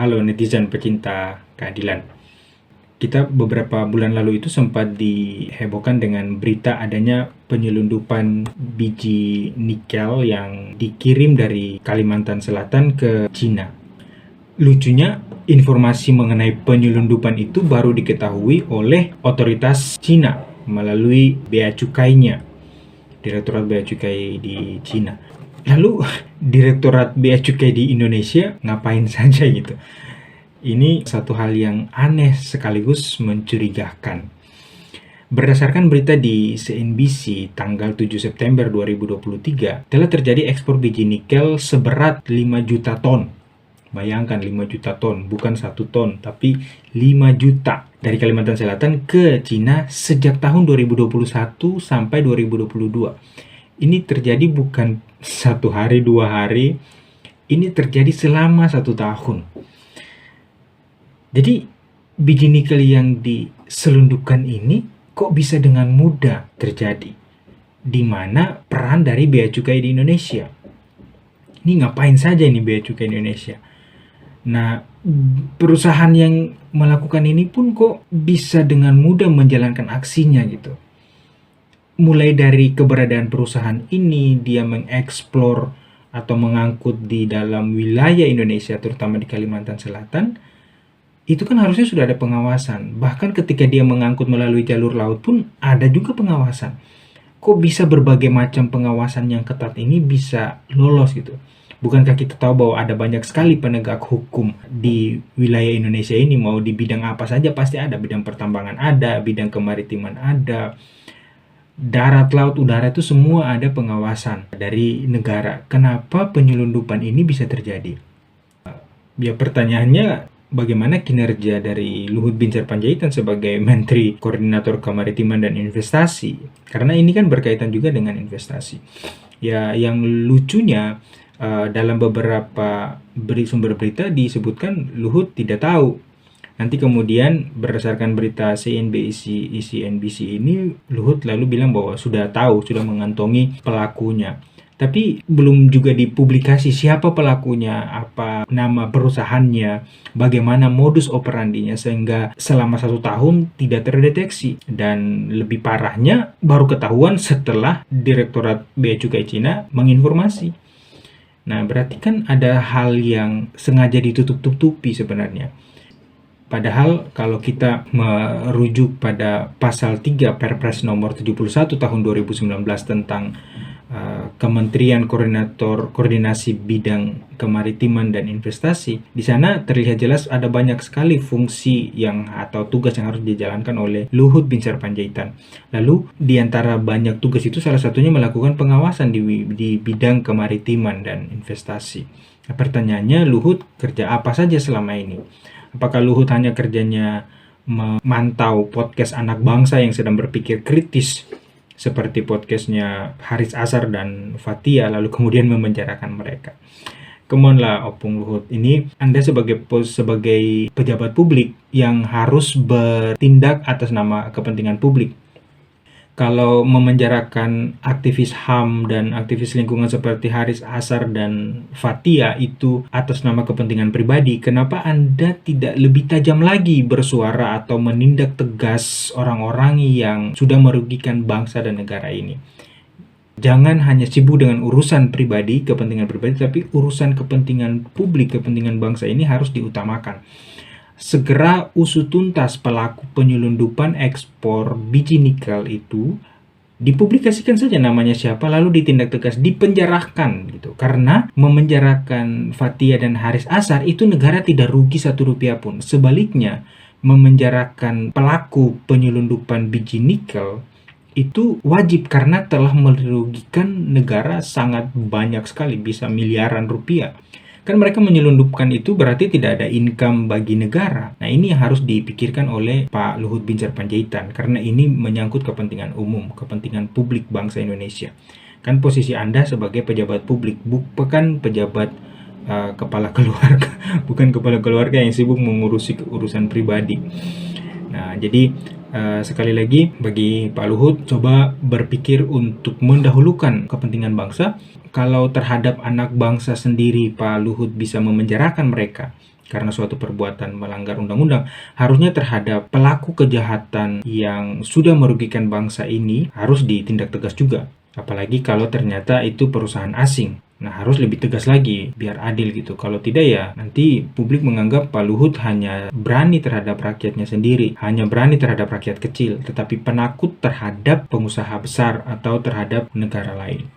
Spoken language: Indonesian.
Halo netizen pecinta keadilan. Kita beberapa bulan lalu itu sempat dihebohkan dengan berita adanya penyelundupan biji nikel yang dikirim dari Kalimantan Selatan ke Cina. Lucunya, informasi mengenai penyelundupan itu baru diketahui oleh otoritas Cina melalui Bea Cukainya, Direktorat Bea Cukai di Cina. Lalu Direktorat Bea Cukai di Indonesia ngapain saja gitu? Ini satu hal yang aneh sekaligus mencurigakan. Berdasarkan berita di CNBC tanggal 7 September 2023, telah terjadi ekspor biji nikel seberat 5 juta ton. Bayangkan 5 juta ton, bukan 1 ton, tapi 5 juta dari Kalimantan Selatan ke Cina sejak tahun 2021 sampai 2022. Ini terjadi bukan 1 hari, 2 hari, ini terjadi selama 1 tahun. Jadi, biji nikel yang diselundupkan ini kok bisa dengan mudah terjadi? Di mana peran dari Bea Cukai di Indonesia? Ini ngapain saja ini Bea Cukai Indonesia? Nah, perusahaan yang melakukan ini pun kok bisa dengan mudah menjalankan aksinya gitu. Mulai dari keberadaan perusahaan ini, dia mengeksplor atau mengangkut di dalam wilayah Indonesia, terutama di Kalimantan Selatan, itu kan harusnya sudah ada pengawasan. Bahkan ketika dia mengangkut melalui jalur laut pun ada juga pengawasan. Kok bisa berbagai macam pengawasan yang ketat ini bisa lolos gitu? Bukankah kita tahu bahwa ada banyak sekali penegak hukum di wilayah Indonesia ini, mau di bidang apa saja pasti ada. Bidang pertambangan ada, bidang kemaritiman ada, darat, laut, udara itu semua ada pengawasan dari negara. Kenapa penyelundupan ini bisa terjadi? Ya pertanyaannya, bagaimana kinerja dari Luhut Binsar Panjaitan sebagai Menteri Koordinator Kemaritiman dan Investasi? Karena ini kan berkaitan juga dengan investasi. Ya, yang lucunya dalam beberapa sumber berita disebutkan Luhut tidak tahu. Nanti kemudian berdasarkan berita CNBC ini, Luhut lalu bilang bahwa sudah tahu, sudah mengantongi pelakunya. Tapi belum juga dipublikasi siapa pelakunya, apa nama perusahaannya, bagaimana modus operandinya, sehingga selama 1 tahun tidak terdeteksi. Dan lebih parahnya baru ketahuan setelah Direktorat Bea Cukai Cina menginformasi. Nah, berarti kan ada hal yang sengaja ditutup-tutupi sebenarnya. Padahal kalau kita merujuk pada pasal 3 Perpres nomor 71 tahun 2019 tentang Kementerian Koordinasi Bidang Kemaritiman dan Investasi, di sana terlihat jelas ada banyak sekali fungsi yang atau tugas yang harus dijalankan oleh Luhut Binsar Panjaitan. Lalu di antara banyak tugas itu salah satunya melakukan pengawasan di bidang kemaritiman dan investasi. Nah, pertanyaannya, Luhut kerja apa saja selama ini? Apakah Luhut hanya kerjanya memantau podcast anak bangsa yang sedang berpikir kritis seperti podcastnya Haris Azhar dan Fathia, lalu kemudian memenjarakan mereka? Come on lah Opung Luhut, ini Anda sebagai pejabat publik yang harus bertindak atas nama kepentingan publik. Kalau memenjarakan aktivis HAM dan aktivis lingkungan seperti Haris Azhar dan Fathia itu atas nama kepentingan pribadi, kenapa Anda tidak lebih tajam lagi bersuara atau menindak tegas orang-orang yang sudah merugikan bangsa dan negara ini? Jangan hanya sibuk dengan urusan pribadi, kepentingan pribadi, tapi urusan kepentingan publik, kepentingan bangsa ini harus diutamakan. Segera usut tuntas pelaku penyelundupan ekspor biji nikel itu, dipublikasikan saja namanya siapa, lalu ditindak tegas, dipenjarakan gitu. Karena memenjarakan Fathia dan Haris Azhar itu negara tidak rugi 1 rupiah pun. Sebaliknya, memenjarakan pelaku penyelundupan biji nikel itu wajib karena telah merugikan negara sangat banyak sekali, bisa miliaran rupiah. Kan mereka menyelundupkan itu berarti tidak ada income bagi negara. Nah, ini yang harus dipikirkan oleh Pak Luhut Binsar Panjaitan, karena ini menyangkut kepentingan umum, kepentingan publik bangsa Indonesia. Kan posisi Anda sebagai pejabat publik, bukan pejabat kepala keluarga, bukan kepala keluarga yang sibuk mengurusi urusan pribadi. Nah, jadi sekali lagi bagi Pak Luhut, coba berpikir untuk mendahulukan kepentingan bangsa. Kalau terhadap anak bangsa sendiri Pak Luhut bisa memenjarakan mereka, karena suatu perbuatan melanggar undang-undang, harusnya terhadap pelaku kejahatan yang sudah merugikan bangsa ini harus ditindak tegas juga. Apalagi kalau ternyata itu perusahaan asing. Nah, harus lebih tegas lagi biar adil gitu. Kalau tidak ya nanti publik menganggap Pak Luhut hanya berani terhadap rakyatnya sendiri, hanya berani terhadap rakyat kecil, tetapi penakut terhadap pengusaha besar atau terhadap negara lain.